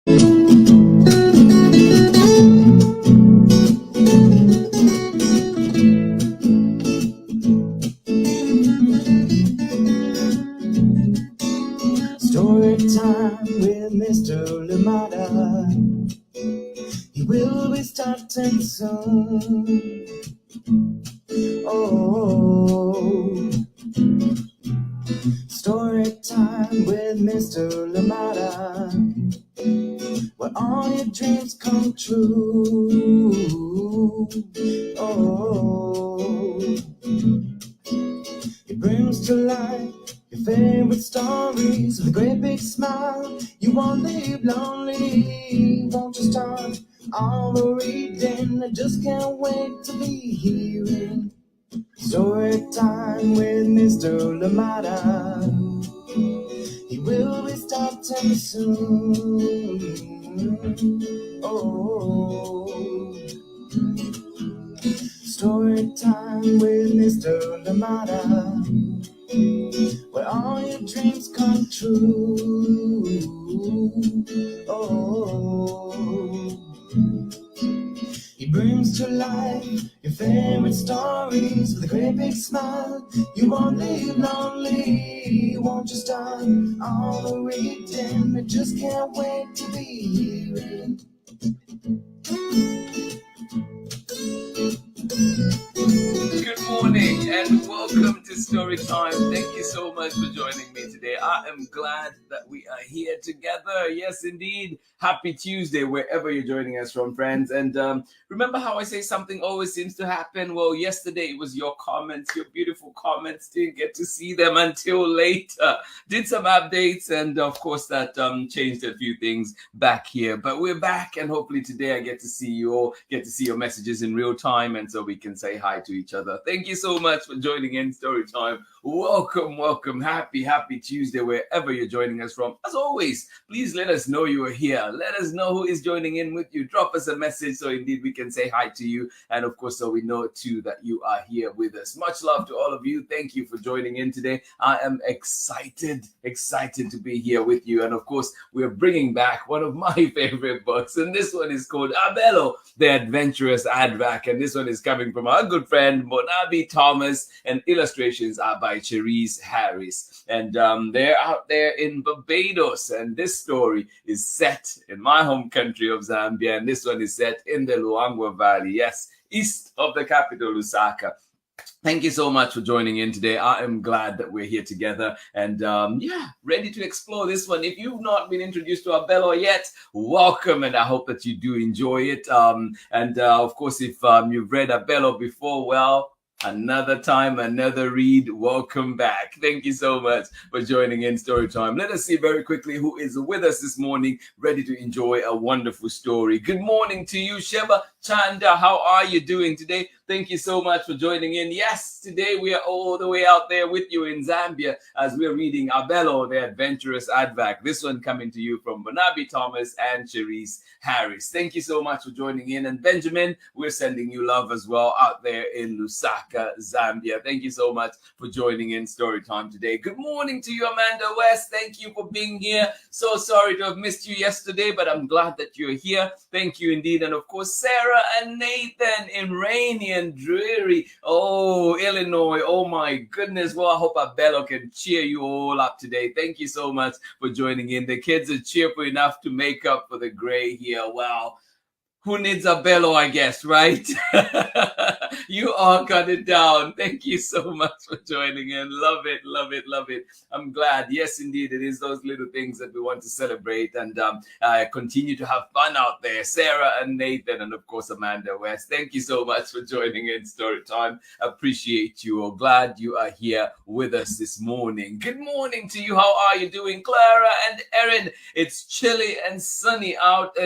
Story time with Mr. Lamada. He will be starting soon. Oh, story time with Mr. Lamada, where all your dreams come true. Oh, he brings to life your favorite stories with a great big smile. You won't leave lonely, won't you start all the reading? I just can't wait to be hearing story time with Mr. Lamada. He will be starting soon. Oh, story time with Mr. Lamada, where all your dreams come true. Oh, he brings to life your favorite stories with a great big smile. You won't leave lonely, won't you start all the reading? I just can't wait to be hearing. Good morning and welcome to Story Time. Thank you so much for joining me today. I am glad that we are here together. Yes, indeed. Happy Tuesday, wherever you're joining us from, friends. And remember how I say something always seems to happen? Well, yesterday it was your comments, your beautiful comments. Didn't get to see them until later. Did some updates, and of course that changed a few things back here. But we're back, and hopefully today I get to see you all, get to see your messages in real time, and so we can say hi to each other. Thank you so much for joining in Story Time. Welcome. Happy Tuesday, wherever you're joining us from. As always, please let us know you are here. Let us know who is joining in with you. Drop us a message so indeed we can say hi to you. And of course, so we know too that you are here with us. Much love to all of you. Thank you for joining in today. I am excited to be here with you. And of course, we're bringing back one of my favorite books. And this one is called Abelo the Adventurous Aardvark. And this one is coming from our good friend, Mbonabi Thomas. And illustrations are by Cherise Harris. And they're out there in Barbados. And this story is set in my home country of Zambia. And this one is set in the Luangwa Valley. Yes, east of the capital, Lusaka. Thank you so much for joining in today. I am glad that we're here together and ready to explore this one. If you've not been introduced to Abelo yet, welcome, and I hope that you do enjoy it. Of course, if you've read Abelo before, well, another time, another read. Welcome back. Thank you so much for joining in Story Time. Let us see very quickly who is with us this morning, ready to enjoy a wonderful story. Good morning to you, Sheba Chanda. How are you doing today? Thank you so much for joining in. Yes, today we are all the way out there with you in Zambia as we're reading Abelo the Adventurous Aardvark. This one coming to you from Mbonabi Thomas and Cherise Harris. Thank you so much for joining in. And Benjamin, we're sending you love as well out there in Lusaka, Zambia. Thank you so much for joining in Story Time today. Good morning to you, Amanda West. Thank you for being here. So sorry to have missed you yesterday, but I'm glad that you're here. Thank you indeed. And of course, Sarah and Nathan in rainy and dreary, Illinois. Oh my goodness. Well, I hope Abelo can cheer you all up today. Thank you so much for joining in. The kids are cheerful enough to make up for the gray here. Wow. Who needs Abelo, I guess, right? You all got it down. Thank you so much for joining in. Love it. I'm glad. Yes, indeed. It is those little things that we want to celebrate and continue to have fun out there. Sarah and Nathan and, of course, Amanda West. Thank you so much for joining in Story Time. Appreciate you all. Glad you are here with us this morning. Good morning to you. How are you doing, Clara and Erin? It's chilly and sunny out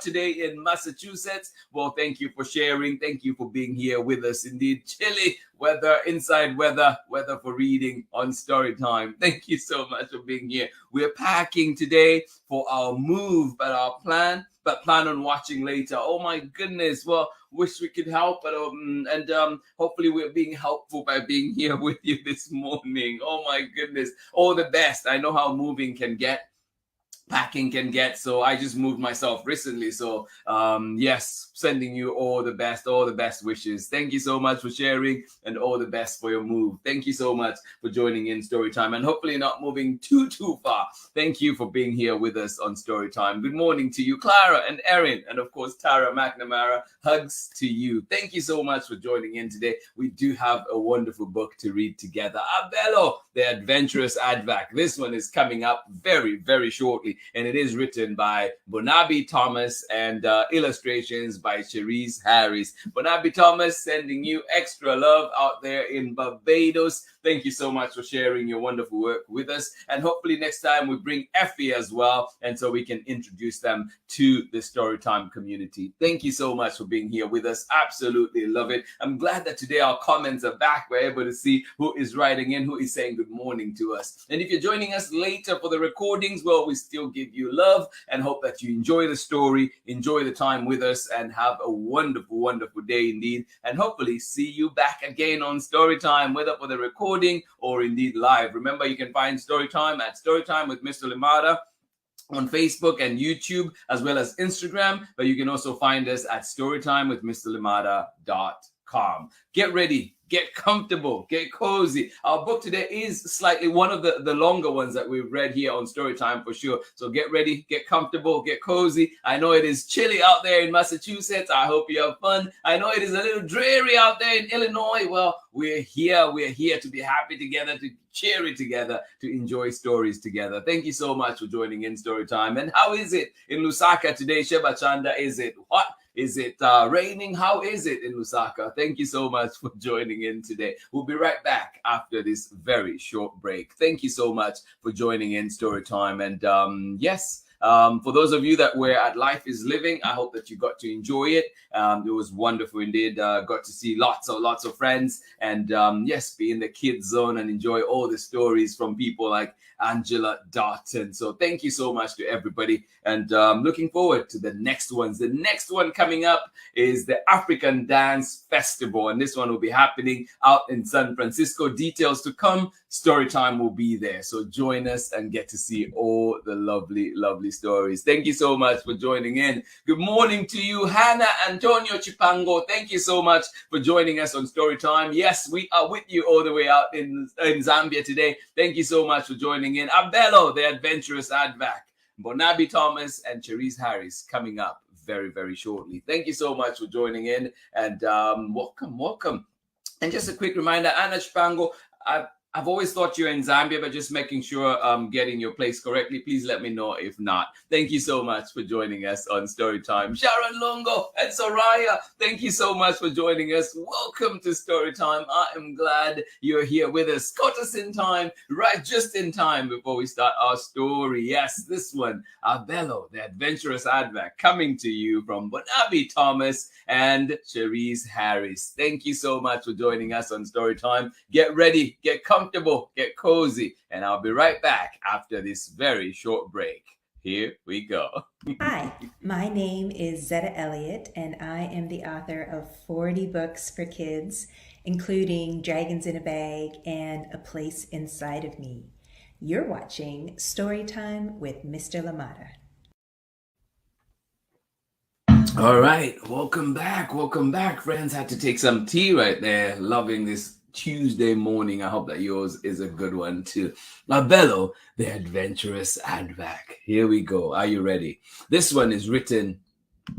today in Massachusetts. Well, thank you for sharing. Thank you for being here with us. Indeed, chilly weather, inside weather for reading on Story Time. Thank you so much for being here. We're packing today for our move, but plan on watching later. Oh my goodness. Well, wish we could help, but hopefully we're being helpful by being here with you this morning. Oh my goodness. All the best. I know how moving can get. packing can get. So I just moved myself recently. So yes, sending you all the best wishes. Thank you so much for sharing, and all the best for your move. Thank you so much for joining in Storytime, and hopefully not moving too far. Thank you for being here with us on Storytime. Good morning to you, Clara and Erin, and of course Tara McNamara. Hugs to you. Thank you so much for joining in today. We do have a wonderful book to read together. Abelo the Adventurous Aardvark. This one is coming up very shortly, and it is written by Mbonabi Thomas and illustrations by Cherise Harris. Mbonabi Thomas, sending you extra love out there in Barbados. Thank you so much for sharing your wonderful work with us, and hopefully next time we bring Effie as well, and so we can introduce them to the Storytime community. Thank you so much for being here with us. Absolutely love it. I'm glad that today our comments are back. We're able to see who is writing in, who is saying good morning to us. And if you're joining us later for the recordings, well, we still give you love and hope that you enjoy the story, enjoy the time with us, and have a wonderful day indeed. And hopefully see you back again on Storytime, whether for the recording or indeed live. Remember, you can find Storytime at Storytime with Mr. Limada on Facebook and YouTube, as well as Instagram, but you can also find us at storytimewithmrlimada.com. Get ready, get comfortable, get cozy. Our book today is slightly one of the longer ones that we've read here on Storytime for sure. So get ready, get comfortable, get cozy. I know it is chilly out there in Massachusetts. I hope you have fun. I know it is a little dreary out there in Illinois. Well, we're here to be happy together, to cheery together, to enjoy stories together. Thank you so much for joining in Storytime. And how is it in Lusaka today, Sheba Chanda? Is it hot? Is it raining? How is it in Lusaka? Thank you so much for joining in today. We'll be right back after this very short break. Thank you so much for joining in Storytime. And yes, for those of you that were at Life is Living, I hope that you got to enjoy it. It was wonderful indeed. Got to see lots of friends, and yes, be in the kids zone and enjoy all the stories from people like Angela Darton. So thank you so much to everybody, and looking forward to the next ones. The next one coming up is the African Dance Festival, and this one will be happening out in San Francisco. Details to come. Storytime will be there, so join us and get to see all the lovely stories. Thank you so much for joining in. Good morning to you, Hannah Antonio Chipango. Thank you so much for joining us on Storytime. Yes, we are with you all the way out in Zambia today. Thank you so much for joining in. Abelo the Adventurous Aardvark, Mbonabi Thomas, and Cherise Harris coming up very shortly. Thank you so much for joining in, and welcome. And just a quick reminder, Anna Chipango, I've always thought you're in Zambia, but just making sure I'm getting your place correctly. Please let me know if not. Thank you so much for joining us on Storytime. Sharon Longo and Soraya, thank you so much for joining us. Welcome to Storytime. I am glad you're here with us. Caught us in time, right just in time before we start our story. Yes, this one, Abelo the Adventurous Aardvark, coming to you from Mbonabi Thomas and Cherise Harris. Thank you so much for joining us on Storytime. Get ready, get comfortable, get cozy, and I'll be right back after this very short break. Here we go. Hi, my name is Zetta Elliott, and I am the author of 40 books for kids, including Dragons in a Bag and A Place Inside of Me. You're watching Storytime with Mr. Lamada. All right, welcome back, friends. Had to take some tea right there. Loving this Tuesday morning. I hope that yours is a good one too. Abelo the Adventurous Aardvark. Here we go. Are you ready? This one is written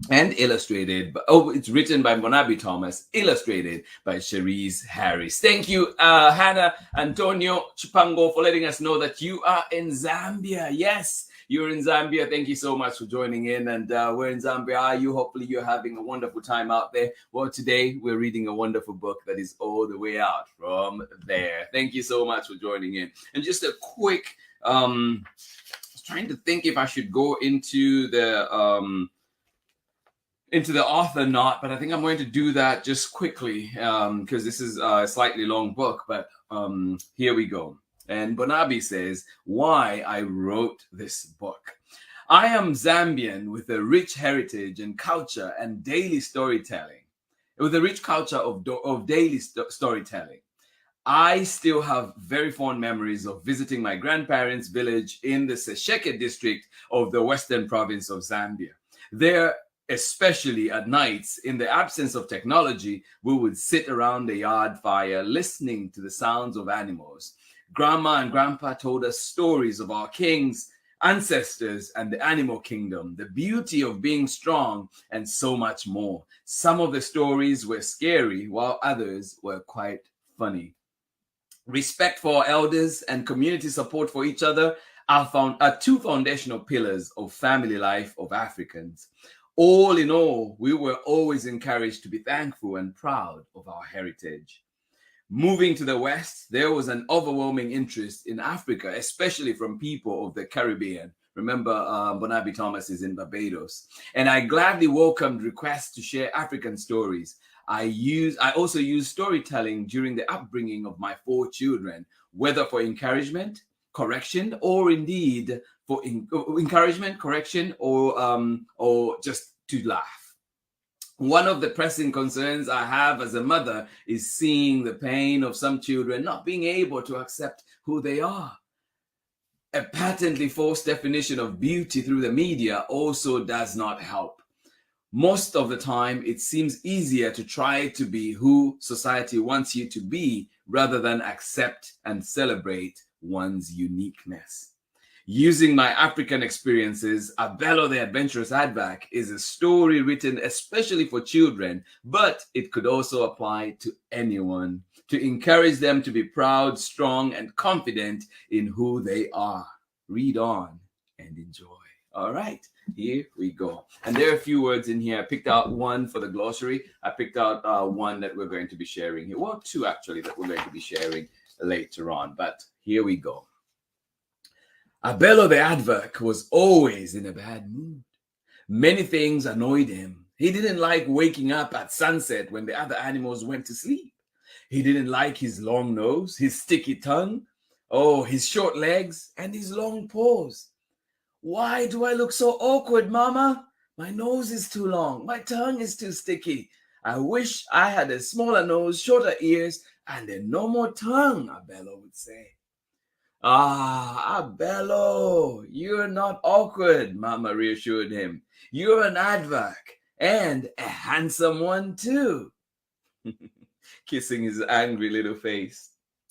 and illustrated. It's written by Mbonabi Thomas, illustrated by Cherise Harris. Thank you, Hannah Antonio Chipango, for letting us know that you are in Zambia. Yes, you're in Zambia. Thank you so much for joining in. And we're in Zambia. Are you? Hopefully you're having a wonderful time out there. Well, today we're reading a wonderful book that is all the way out from there. Thank you so much for joining in. And just a quick, I was trying to think if I should go into the author knot, but I think I'm going to do that just quickly because this is a slightly long book, but here we go. And Mbonabi says, why I wrote this book. I am Zambian with a rich heritage and culture and daily storytelling. With a rich culture of daily storytelling. I still have very fond memories of visiting my grandparents' village in the Sesheke district of the western province of Zambia. There, especially at nights, in the absence of technology, we would sit around the yard fire listening to the sounds of animals. Grandma and Grandpa told us stories of our kings, ancestors, and the animal kingdom, the beauty of being strong, and so much more. Some of the stories were scary, while others were quite funny. Respect for our elders and community support for each other are two foundational pillars of family life of Africans. All in all, we were always encouraged to be thankful and proud of our heritage. Moving to the West, there was an overwhelming interest in Africa, especially from people of the Caribbean. Remember, Mbonabi Thomas is in Barbados. And I gladly welcomed requests to share African stories. I also use storytelling during the upbringing of my 4 children, whether for encouragement, correction, or indeed for encouragement, correction, or just to laugh. One of the pressing concerns I have as a mother is seeing the pain of some children not being able to accept who they are. A patently false definition of beauty through the media also does not help. Most of the time, it seems easier to try to be who society wants you to be rather than accept and celebrate one's uniqueness. Using my African experiences, Abelo the Adventurous Aardvark is a story written especially for children, but it could also apply to anyone, to encourage them to be proud, strong, and confident in who they are. Read on and enjoy. All right, here we go. And there are a few words in here. I picked out one for the glossary. I picked out one that we're going to be sharing here. Well, 2 actually that we're going to be sharing later on. But here we go. Abelo the Aardvark was always in a bad mood. Many things annoyed him. He didn't like waking up at sunset when the other animals went to sleep. He didn't like his long nose, his sticky tongue, his short legs, and his long paws. Why do I look so awkward, Mama? My nose is too long. My tongue is too sticky. I wish I had a smaller nose, shorter ears, and a normal tongue, Abelo would say. Ah, Abelo, you're not awkward, Mama reassured him. You're an aardvark, and a handsome one too. Kissing his angry little face.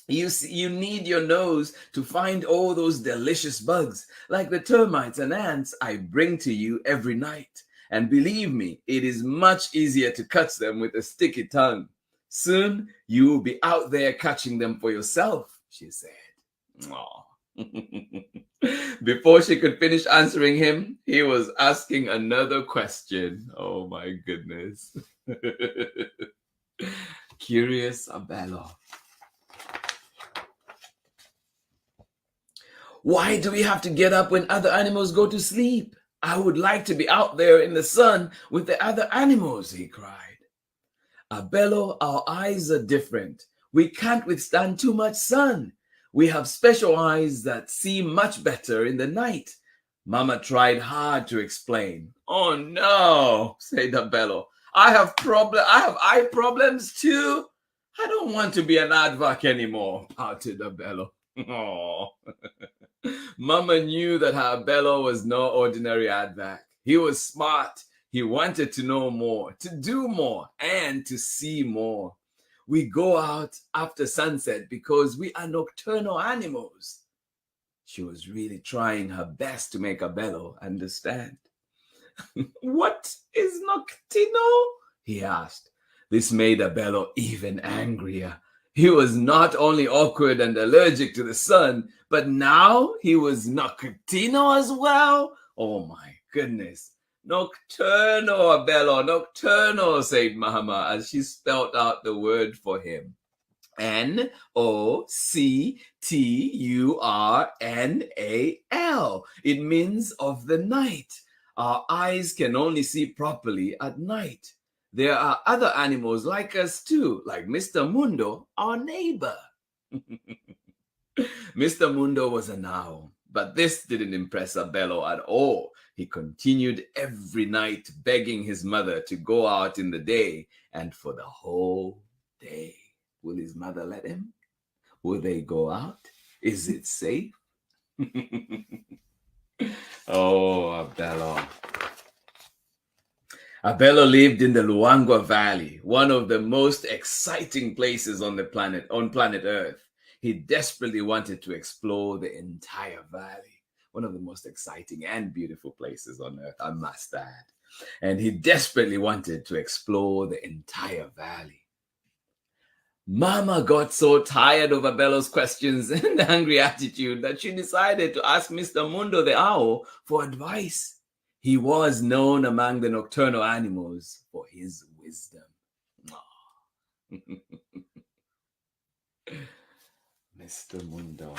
You need your nose to find all those delicious bugs, like the termites and ants I bring to you every night. And believe me, it is much easier to catch them with a sticky tongue. Soon you will be out there catching them for yourself, she said. Before she could finish answering him, he was asking another question. Oh my goodness. Curious Abelo. Why do we have to get up when other animals go to sleep? I would like to be out there in the sun with the other animals, he cried. Abelo, our eyes are different. We can't withstand too much sun. We have special eyes that see much better in the night. Mama tried hard to explain. Oh no, said Abelo. I have eye problems too. I don't want to be an aardvark anymore, pouted Abelo. Oh. Mama knew that her Abelo was no ordinary aardvark. He was smart. He wanted to know more, to do more, and to see more. We go out after sunset because we are nocturnal animals. She was really trying her best to make Abelo understand. What is nocturnal? He asked. This made Abelo even angrier. He was not only awkward and allergic to the sun, but now he was nocturnal as well. Oh my goodness. Nocturnal, Abelo, nocturnal, said Mama as she spelled out the word for him. Nocturnal. It means of the night. Our eyes can only see properly at night. There are other animals like us too, like Mr. Mundo, our neighbor. Mr. Mundo was an owl, but this didn't impress Abelo at all. He continued every night begging his mother to go out in the day and for the whole day. Will his mother let him? Will they go out? Is it safe? Oh, Abelo. Abelo lived in the Luangwa Valley, one of the most exciting places on planet Earth. He desperately wanted to explore the entire valley, one of the most exciting and beautiful places on Earth, I must add. And he desperately wanted to explore the entire valley. Mama got so tired of Abelo's questions and angry attitude that she decided to ask Mr. Mundo the owl for advice. He was known among the nocturnal animals for his wisdom. Mr. Mundo.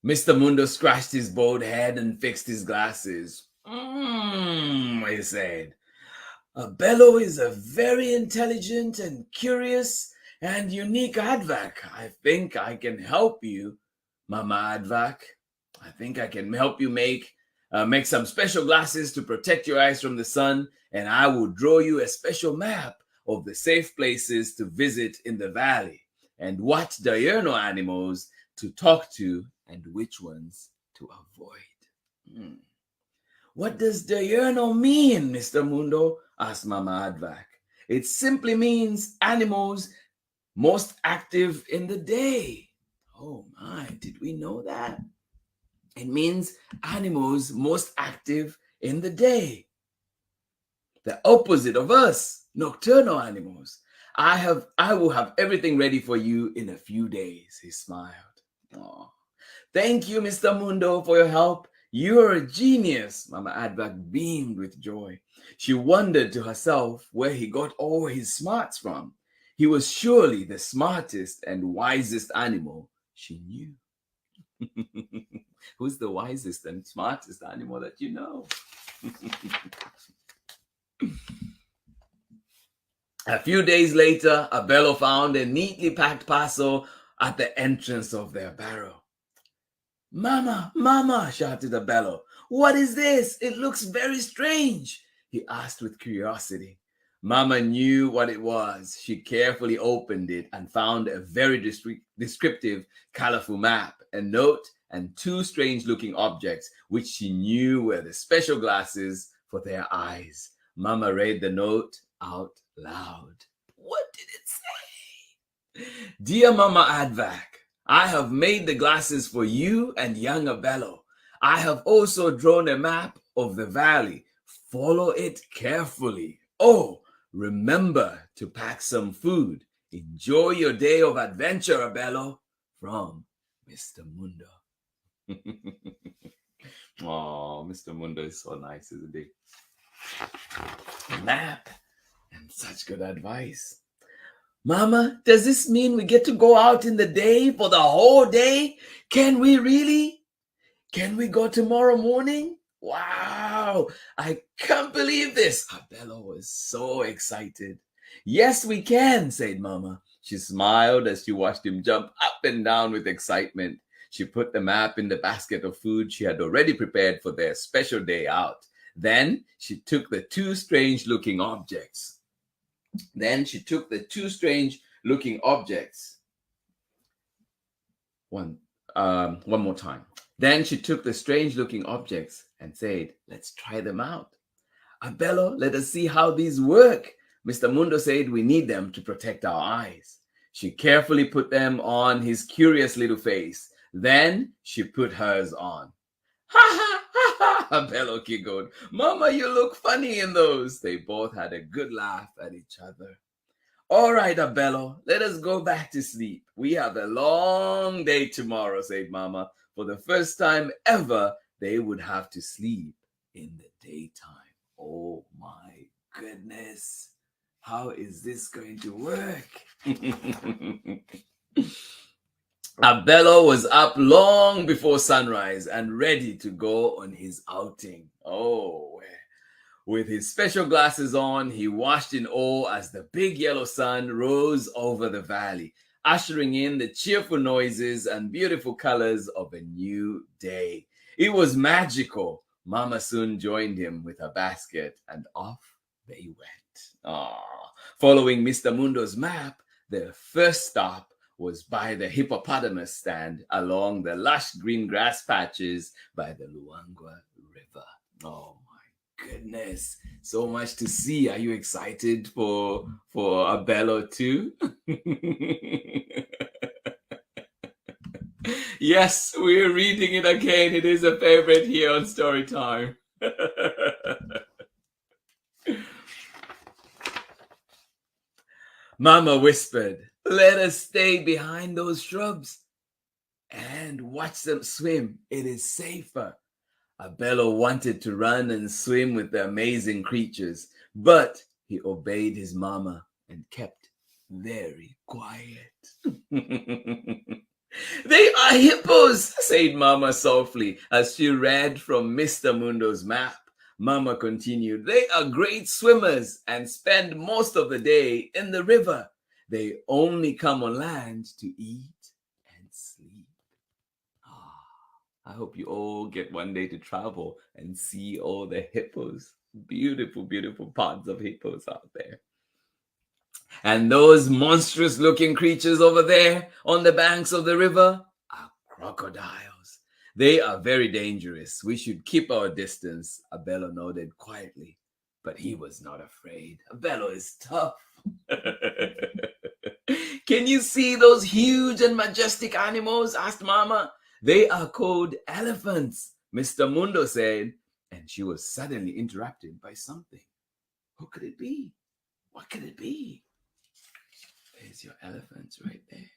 Mr. Mundo scratched his bald head and fixed his glasses. He said, Abelo is a very intelligent and curious and unique aardvark. I think I can help you, Mama Aardvark. I think I can help you make some special glasses to protect your eyes from the sun, and I will draw you a special map of the safe places to visit in the valley and what diurnal animals to talk to and which ones to avoid. What does diurnal mean, Mr. Mundo? Asked Mama Aardvark. It simply means animals most active in the day. Oh my, did we know that? It means animals most active in the day. The opposite of us, nocturnal animals. I will have everything ready for you in a few days, he smiled. Oh, thank you, Mr. Mundo, for your help. You're a genius. Mama Aardvark beamed with joy. She wondered to herself where he got all his smarts from. He was surely the smartest and wisest animal she knew. Who's the wisest and smartest animal that you know? A few days later, Abelo found a neatly packed parcel at the entrance of their barrow. Mama, Mama, shouted Abelo. What is this? It looks very strange, he asked with curiosity. Mama knew what it was. She carefully opened it and found a very descriptive, colorful map, a note, and two strange-looking objects, which she knew were the special glasses for their eyes. Mama read the note out loud. What did it say? Dear Mama Aardvark, I have made the glasses for you and young Abelo. I have also drawn a map of the valley. Follow it carefully. Oh, remember to pack some food. Enjoy your day of adventure, Abelo. From Mr. Mundo. Oh, Mr. Mundo is so nice, isn't he? Map and such good advice. Mama, does this mean we get to go out in the day for the whole day? Can we really? Can we go tomorrow morning? Wow, I can't believe this. Abelo was so excited. Yes, we can, said Mama. She smiled as she watched him jump up and down with excitement. She put the map in the basket of food she had already prepared for their special day out. Then she took the two strange-looking objects. One more time. Then she took the strange-looking objects and said, let's try them out. Abelo, let us see how these work. Mr. Mundo said we need them to protect our eyes. She carefully put them on his curious little face. Then she put hers on. Ha ha ha ha, Abelo giggled. Mama, you look funny in those. They both had a good laugh at each other. All right, Abelo, let us go back to sleep. We have a long day tomorrow, said Mama. For the first time ever, they would have to sleep in the daytime. Oh my goodness. How is this going to work? Abelo was up long before sunrise and ready to go on his outing. Oh, with his special glasses on, he watched in awe as the big yellow sun rose over the valley, ushering in the cheerful noises and beautiful colors of a new day. It was magical. Mama soon joined him with her basket, and off they went. Following Mr. Mundo's map, Their first stop was by the hippopotamus stand along the lush green grass patches by the Luangwa River. Oh my goodness, so much to see. Are you excited for Abelo too? Yes, we're reading it again. It is a favorite here on Storytime. Mama whispered, "Let us stay behind those shrubs and watch them swim. It is safer." Abelo wanted to run and swim with the amazing creatures, but he obeyed his mama and kept very quiet. "They are hippos," said Mama softly as she read from Mr. Mundo's map. Mama continued, "They are great swimmers and spend most of the day in the river. They only come on land to eat and sleep." I hope you all get one day to travel and see all the hippos. Beautiful, beautiful parts of hippos out there. "And those monstrous looking creatures over there on the banks of the river are crocodiles. They are very dangerous. We should keep our distance." Abelo nodded quietly, but he was not afraid. Abelo is tough. "Can you see those huge and majestic animals?" asked Mama. "They are called elephants," Mr. Mundo said, and she was suddenly interrupted by something. Who could it be? What could it be? There's your elephants right there.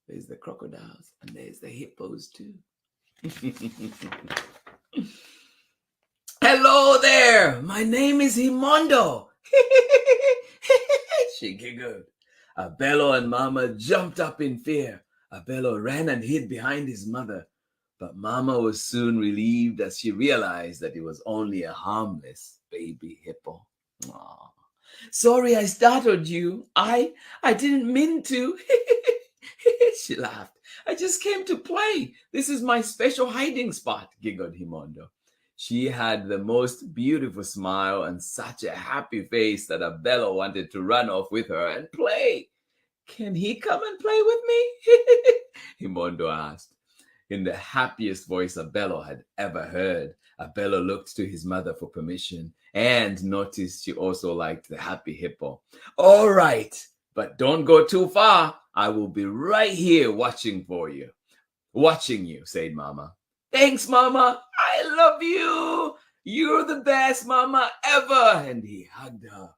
There's the crocodiles, and there's the hippos too. "Hello there, my name is Himondo." She giggled. Abelo and Mama jumped up in fear. Abelo ran and hid behind his mother, but Mama was soon relieved as she realized that it was only a harmless baby hippo. Aww. "Sorry I startled you. I didn't mean to." She laughed. "I just came to play. This is my special hiding spot," giggled Himondo. She had the most beautiful smile and such a happy face that Abelo wanted to run off with her and play. "Can he come and play with me?" Himondo asked. In the happiest voice Abelo had ever heard, Abelo looked to his mother for permission and noticed she also liked the happy hippo. "All right, but don't go too far. I will be right here watching you," said Mama. "Thanks, Mama. I love you. You're the best Mama ever." And he hugged her.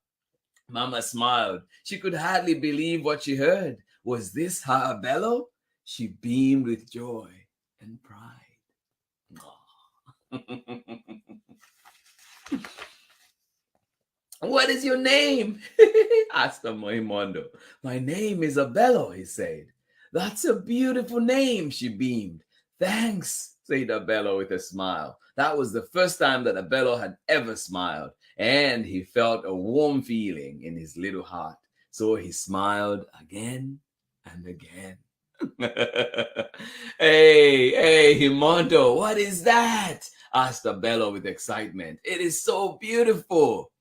Mama smiled. She could hardly believe what she heard. Was this her Abelo? She beamed with joy and pride. "What is your name?" asked Himondo. "My name is Abelo," he said. "That's a beautiful name," she beamed. "Thanks," said Abelo with a smile. That was the first time that Abelo had ever smiled, and he felt a warm feeling in his little heart. So he smiled again and again. Hey, Himondo, what is that?" asked Abelo with excitement. "It is so beautiful."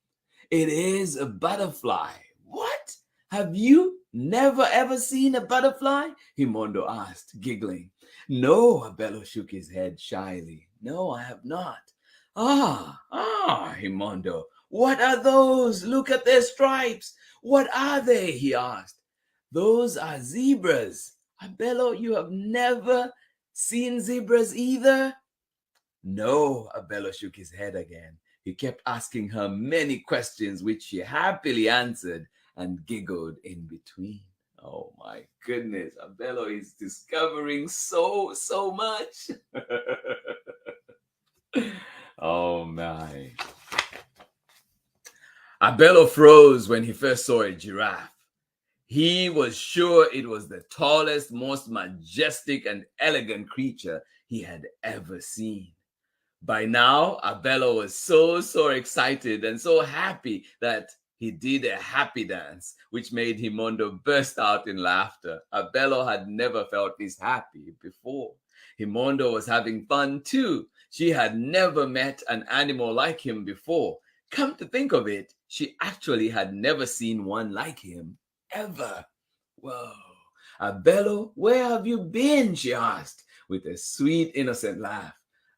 "It is a butterfly." "What? Have you never ever seen a butterfly?" Himondo asked, giggling. "No," Abelo shook his head shyly. "No, I have not." Himondo. "What are those? Look at their stripes. What are they?" he asked. "Those are zebras." "Abelo, you have never seen zebras either?" "No," Abelo shook his head again. He kept asking her many questions, which she happily answered and giggled in between. Oh my goodness, Abelo is discovering so much. Oh my. Abelo froze when he first saw a giraffe. He was sure it was the tallest, most majestic and elegant creature he had ever seen. By now, Abelo was so excited and so happy that he did a happy dance, which made Himondo burst out in laughter. Abelo had never felt this happy before. Himondo was having fun too. She had never met an animal like him before. Come to think of it, she actually had never seen one like him, ever. Whoa. Abelo, where have you been? She asked with a sweet, innocent laugh.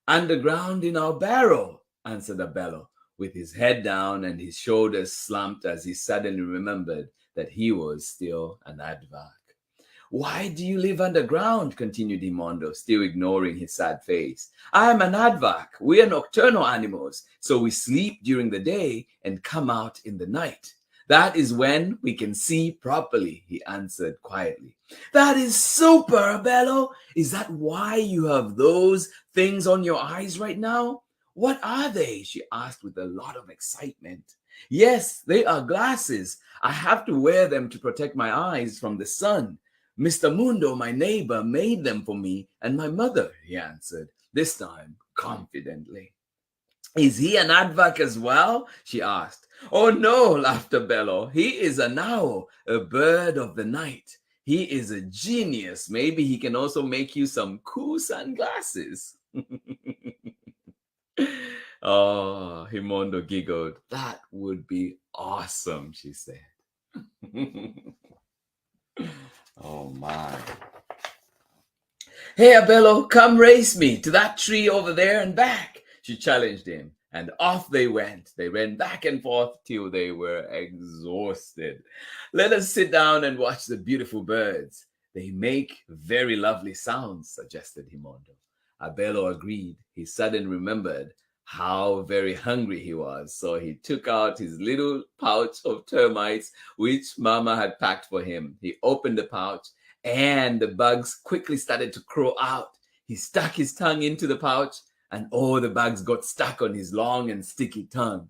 Underground in our barrel, answered Abelo, with his head down and his shoulders slumped as he suddenly remembered that he was still an aardvark. Why do you live underground? Continued Himondo, still ignoring his sad face. I am an aardvark. We are nocturnal animals, so we sleep during the day and come out in the night. That is when we can see properly, he answered quietly. That is super, Abelo. Is that why you have those things on your eyes right now? What are they? She asked with a lot of excitement. Yes, they are glasses. I have to wear them to protect my eyes from the sun. Mr. Mundo, my neighbor, made them for me and my mother, he answered, this time confidently. Is he an aardvark as well? She asked. Oh no, laughed Abelo. He is an owl, a bird of the night. He is a genius. Maybe he can also make you some cool sunglasses. Oh, Himondo giggled. That would be awesome, she said. Oh my. Hey, Abelo, come race me to that tree over there and back, she challenged him. And off they went. They ran back and forth till they were exhausted. Let us sit down and watch the beautiful birds. They make very lovely sounds, suggested Himondo. Abelo agreed. He suddenly remembered how very hungry he was, so he took out his little pouch of termites which Mama had packed for him. He opened the pouch and the bugs quickly started to crawl out. He stuck his tongue into the pouch and all the bugs got stuck on his long and sticky tongue.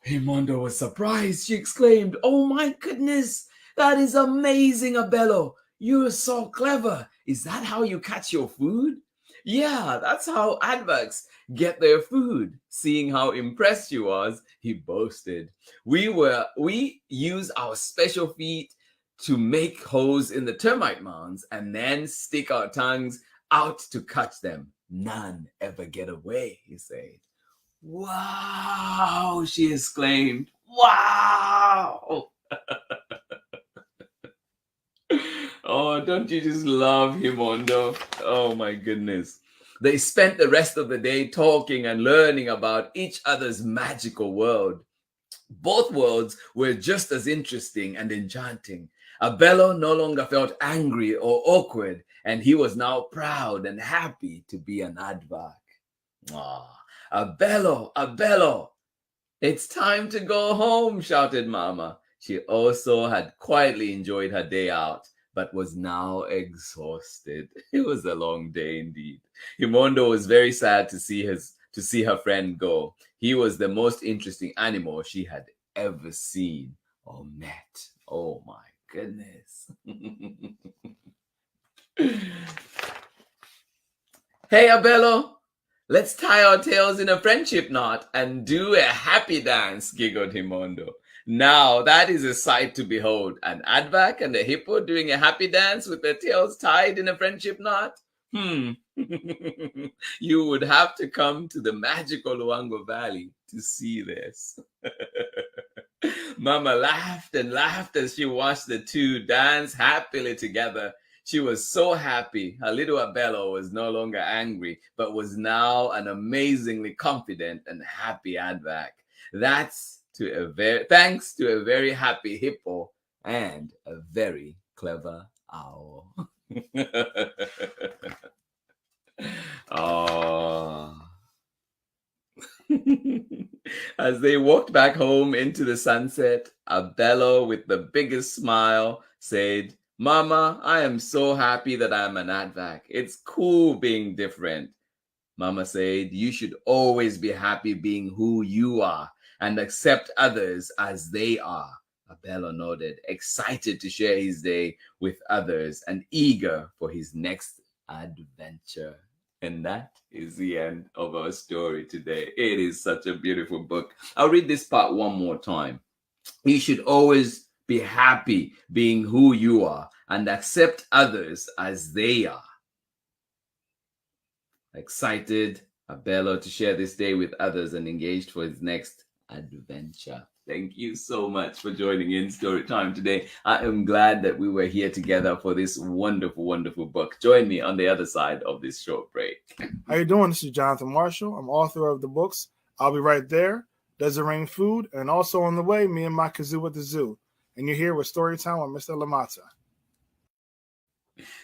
Himondo was surprised. She exclaimed, oh my goodness, that is amazing, Abelo. You're so clever. Is that how you catch your food? Yeah, that's how aardvarks get their food. Seeing how impressed she was, he boasted. We use our special feet to make holes in the termite mounds and then stick our tongues out to catch them. None ever get away, he said. Wow, she exclaimed. Wow! Oh, don't you just love Himondo? Oh my goodness. They spent the rest of the day talking and learning about each other's magical world. Both worlds were just as interesting and enchanting. Abelo no longer felt angry or awkward, and he was now proud and happy to be an aardvark. Ah, Abelo, Abelo, it's time to go home, shouted Mama. She also had quietly enjoyed her day out, but was now exhausted. It was a long day indeed. Himondo was very sad to see her friend go. He was the most interesting animal she had ever seen or met. Oh my goodness. Hey, Abelo, let's tie our tails in a friendship knot and do a happy dance, giggled Himondo. Now that is a sight to behold. An aardvark and a hippo doing a happy dance with their tails tied in a friendship knot? You would have to come to the magical Luangwa Valley to see this. Mama laughed and laughed as she watched the two dance happily together. She was so happy. Her little Abelo was no longer angry, but was now an amazingly confident and happy aardvark. Thanks to a very happy hippo and a very clever owl. Oh. As they walked back home into the sunset, Abelo, with the biggest smile, said, Mama, I am so happy that I'm an aardvark. It's cool being different. Mama said, you should always be happy being who you are and accept others as they are. Abelo nodded, excited to share his day with others and eager for his next adventure. And that is the end of our story today. It is such a beautiful book. I'll read this part one more time. You should always be happy being who you are and accept others as they are. Excited, Abelo, to share this day with others and engaged for his next adventure. Thank you so much for joining in Story Time today. I am glad that we were here together for this wonderful, wonderful book. Join me on the other side of this short break. How you doing? This is Jonathan Marshall. I'm author of the books I'll Be Right There, Does It Rain Food, and also on the way, Me and My Kazoo at the Zoo. And you're here with Story Time with Mr. Lamata.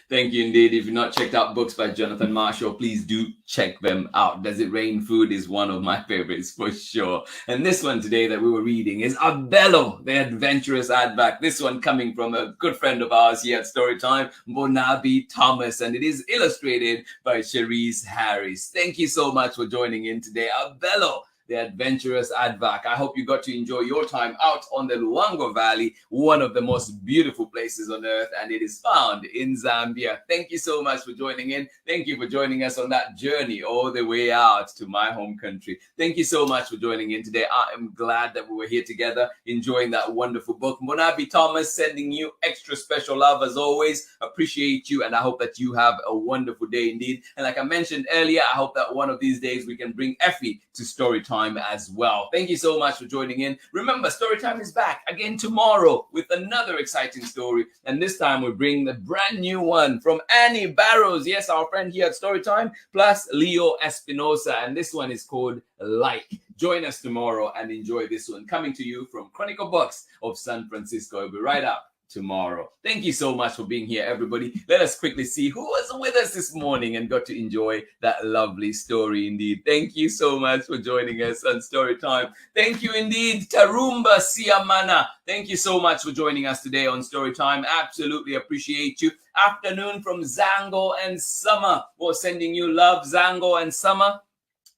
Thank you indeed. If you've not checked out books by Jonathan Marshall, please do check them out. Does It Rain Food is one of my favorites for sure. And this one today that we were reading is Abelo the Adventurous Aardvark. This one coming from a good friend of ours here at Storytime, Mbonabi Thomas, and it is illustrated by Cherise Harris. Thank you so much for joining in today. Abelo the Adventurous Aardvark. I hope you got to enjoy your time out on the Luangwa Valley, one of the most beautiful places on earth, and it is found in Zambia. Thank you so much for joining in. Thank you for joining us on that journey all the way out to my home country. Thank you so much for joining in today. I am glad that we were here together enjoying that wonderful book. Mbonabi Thomas sending you extra special love as always. Appreciate you, and I hope that you have a wonderful day indeed. And like I mentioned earlier, I hope that one of these days we can bring Effie to Storytime as well. Thank you so much for joining in. Remember, Storytime is back again tomorrow with another exciting story, and this time we bring the brand new one from Annie Barrows, yes, our friend here at Storytime, plus Leo Espinosa, and this one is called Like. Join us tomorrow and enjoy this one, coming to you from Chronicle Books of San Francisco. It'll be right up tomorrow. Thank you so much for being here, everybody. Let us quickly see who was with us this morning and got to enjoy that lovely story indeed. Thank you so much for joining us on Storytime. Thank you indeed, Tarumba Siamana. Thank you so much for joining us today on Storytime. Absolutely appreciate you. Afternoon from Zango and Summer. We're sending you love, Zango and Summer.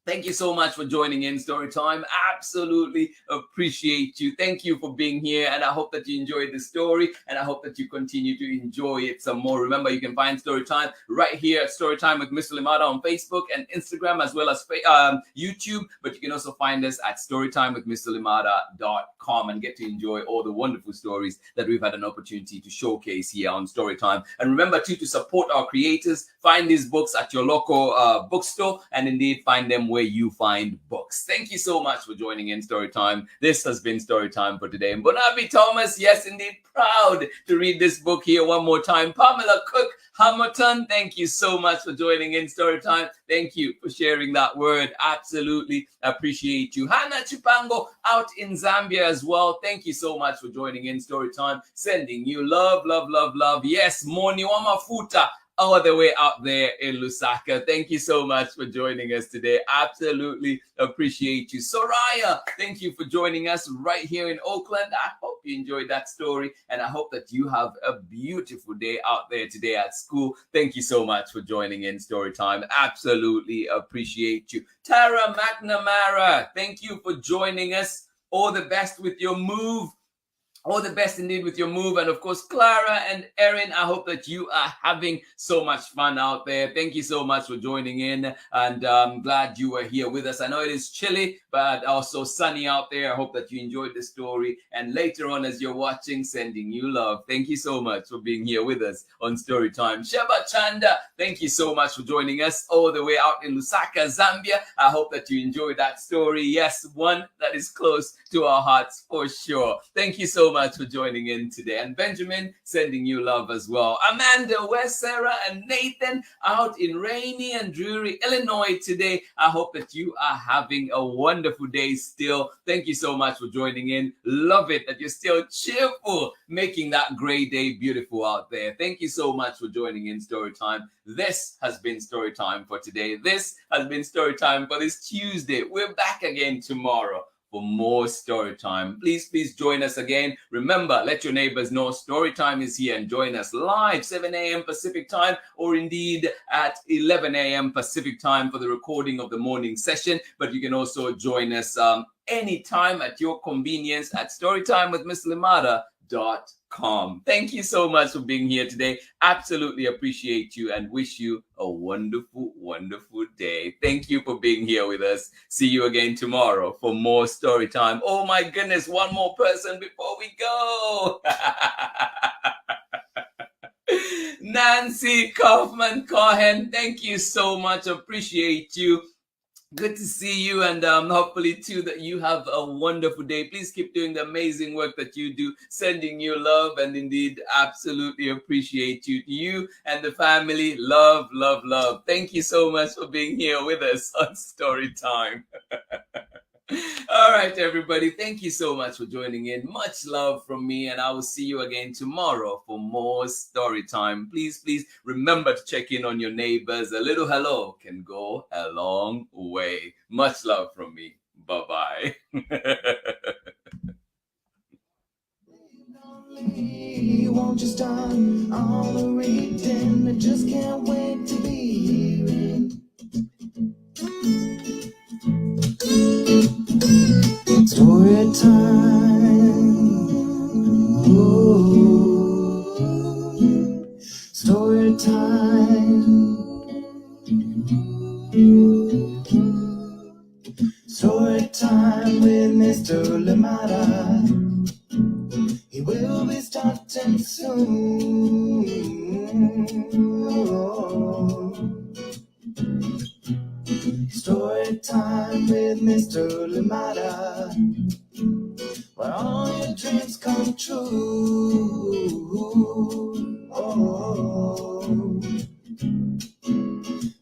Thank you so much for joining in Storytime. Absolutely appreciate you. Thank you for being here, and I hope that you enjoyed the story, and I hope that you continue to enjoy it some more. Remember, you can find Storytime right here at Storytime with Mr. Limata on Facebook and Instagram, as well as YouTube, but you can also find us at storytimewithmrlimata.com and get to enjoy all the wonderful stories that we've had an opportunity to showcase here on Storytime. And remember, too, to support our creators, find these books at your local bookstore, and indeed find them where you find books. Thank you so much for joining in Storytime. This has been Storytime for today. Mbonabi Thomas, yes, indeed, proud to read this book here one more time. Pamela Cook Hamilton, thank you so much for joining in Storytime. Thank you for sharing that word. Absolutely appreciate you. Hannah Chipango out in Zambia as well. Thank you so much for joining in Storytime. Sending you love, love, love, love. Yes, Moniwama Futa all the way out there in Lusaka. Thank you so much for joining us today. Absolutely appreciate you. Soraya, thank you for joining us right here in Oakland. I hope you enjoyed that story, and I hope that you have a beautiful day out there today at school. Thank you so much for joining in Storytime. Absolutely appreciate you. Tara McNamara, thank you for joining us. All the best with your move. All the best indeed with your move. And of course, Clara and Erin, I hope that you are having so much fun out there. Thank you so much for joining in, and I'm glad you were here with us. I know it is chilly, but also sunny out there. I hope that you enjoyed the story. And later on, as you're watching, sending you love. Thank you so much for being here with us on Storytime. Sheba Chanda, thank you so much for joining us all the way out in Lusaka, Zambia. I hope that you enjoyed that story. Yes, one that is close to our hearts for sure. Thank you so much for joining in today. And Benjamin, sending you love as well. Amanda, where's Sarah and Nathan out in rainy and dreary Illinois today? I hope that you are having a wonderful day still. Thank you so much for joining in. Love it that you're still cheerful, making that gray day beautiful out there. Thank you so much for joining in Storytime. This has been Storytime for today. This has been Storytime for this Tuesday. We're back again tomorrow for more Storytime. Please join us again. Remember, let your neighbors know Storytime is here, and join us live 7 a.m. Pacific time, or indeed at 11 a.m. Pacific time for the recording of the morning session. But you can also join us anytime at your convenience at storytimewithmrlimata.com. Thank you so much for being here today. Absolutely appreciate you and wish you a wonderful, wonderful day. Thank you for being here with us. See you again tomorrow for more story time. Oh my goodness, one more person before we go. Nancy Kaufman Cohen, thank you so much. Appreciate you. Good to see you, and hopefully too that you have a wonderful day. Please keep doing the amazing work that you do, sending you love, and indeed absolutely appreciate you and the family. Love, love, love. Thank you so much for being here with us on Story Time. All right, everybody. Thank you so much for joining in. Much love from me, and I will see you again tomorrow for more story time. Please remember to check in on your neighbors. A little hello can go a long way. Much love from me. Bye-bye. Won't you start all the reading? I just can't wait to be hearing. Story time. Ooh. Story time. Story time with Mr. Lamada. He will be starting soon. Story time with Mr. Lamada, where all your dreams come true. Oh,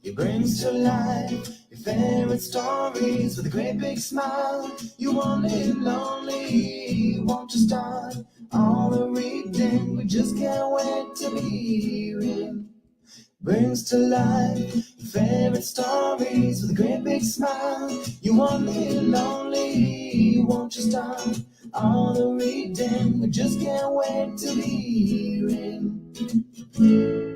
he brings to life your favorite stories with a great big smile. You won't live lonely, won't you start all the reading? We just can't wait to be hearing. Brings to life your favorite stories with a great big smile. You won't live lonely, won't you start all the reading? We just can't wait to be hearing.